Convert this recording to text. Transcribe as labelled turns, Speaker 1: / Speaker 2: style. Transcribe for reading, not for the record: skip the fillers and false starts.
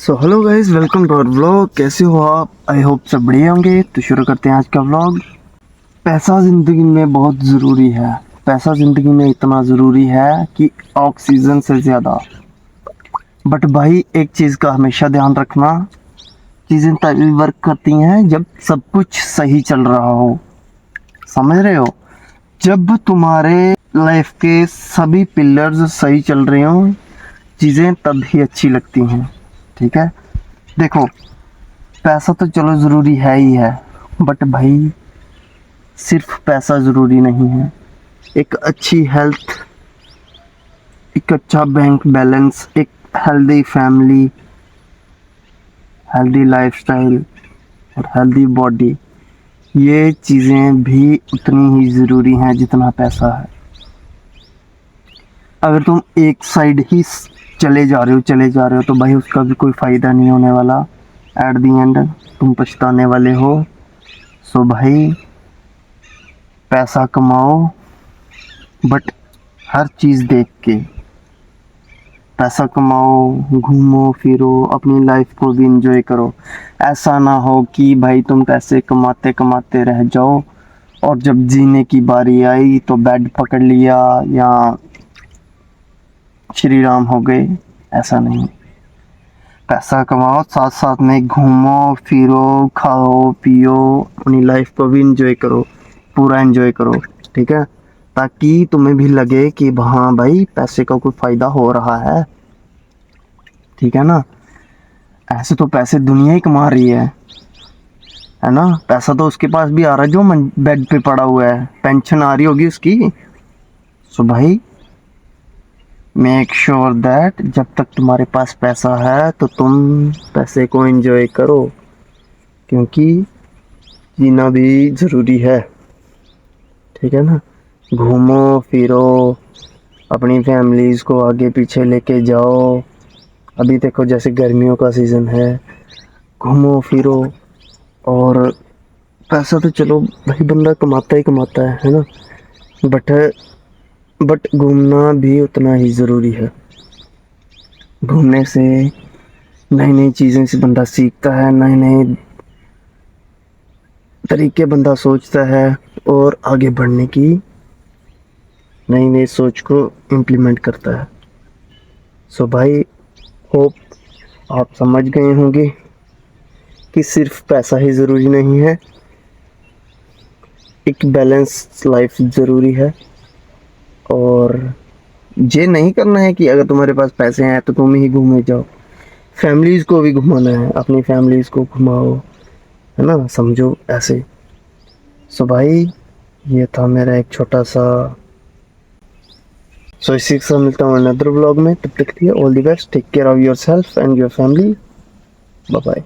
Speaker 1: So hello guys, welcome to our vlog. कैसे हो आप? आई होप सब बढ़िया होंगे। तो शुरू करते हैं आज का व्लॉग। पैसा ज़िंदगी में बहुत ज़रूरी है। पैसा ज़िंदगी में इतना ज़रूरी है कि ऑक्सीजन से ज़्यादा। बट भाई एक चीज़ का हमेशा ध्यान रखना, चीज़ें तभी वर्क करती हैं जब सब कुछ सही चल रहा हो। समझ रहे हो? जब तुम्हारे लाइफ के सभी पिलर्स सही चल रहे हो, चीज़ें तभी अच्छी लगती हैं। ठीक है, देखो पैसा तो चलो ज़रूरी है ही है, बट भाई सिर्फ पैसा ज़रूरी नहीं है। एक अच्छी हेल्थ, एक अच्छा बैंक बैलेंस, एक हेल्दी फैमिली, हेल्दी लाइफस्टाइल और हेल्दी बॉडी, ये चीज़ें भी उतनी ही ज़रूरी हैं जितना पैसा है। अगर तुम एक साइड ही चले जा रहे हो तो भाई उसका भी कोई फ़ायदा नहीं होने वाला। एट दी एंड तुम पछताने वाले हो। सो भाई पैसा कमाओ, बट हर चीज़ देख के पैसा कमाओ, घूमो फिरो, अपनी लाइफ को भी इंजॉय करो। ऐसा ना हो कि भाई तुम पैसे कमाते कमाते रह जाओ और जब जीने की बारी आई तो बेड पकड़ लिया या श्री राम हो गए। ऐसा नहीं। पैसा कमाओ, साथ साथ में घूमो फिरो, खाओ पियो, अपनी लाइफ को भी इंजॉय करो, पूरा इंजॉय करो। ठीक है, ताकि तुम्हें भी लगे कि हाँ भाई पैसे का कोई फ़ायदा हो रहा है। ठीक है ना? ऐसे तो पैसे दुनिया ही कमा रही है ना? पैसा तो उसके पास भी आ रहा है जो बेड पे पड़ा हुआ है, पेंशन आ रही होगी उसकी। सो भाई मेक श्योर दैट जब तक तुम्हारे पास पैसा है तो तुम पैसे को एंजॉय करो, क्योंकि जीना भी ज़रूरी है। ठीक है ना? घूमो फिरो, अपनी फैमिलीज़ को आगे पीछे लेके जाओ। अभी देखो जैसे गर्मियों का सीज़न है, घूमो फिरो। और पैसा तो चलो भाई बंदा कमाता ही कमाता है ना? बट घूमना भी उतना ही ज़रूरी है। घूमने से नई नई चीज़ें से बंदा सीखता है, नए नए तरीके बंदा सोचता है और आगे बढ़ने की नई नई सोच को इम्प्लीमेंट करता है। सो भाई होप आप समझ गए होंगे कि सिर्फ पैसा ही ज़रूरी नहीं है, एक बैलेंस लाइफ ज़रूरी है। और ये नहीं करना है कि अगर तुम्हारे पास पैसे हैं तो तुम ही घूमे जाओ, फैमिलीज़ को भी घुमाना है, अपनी फैमिलीज़ को घुमाओ, है ना? समझो ऐसे। सो भाई ये था मेरा एक छोटा सा। सो इसी के साथ मिलता हूँ अनदर ब्लॉग में। तब तक के लिए all the best, take care of yourself and your family. Bye bye.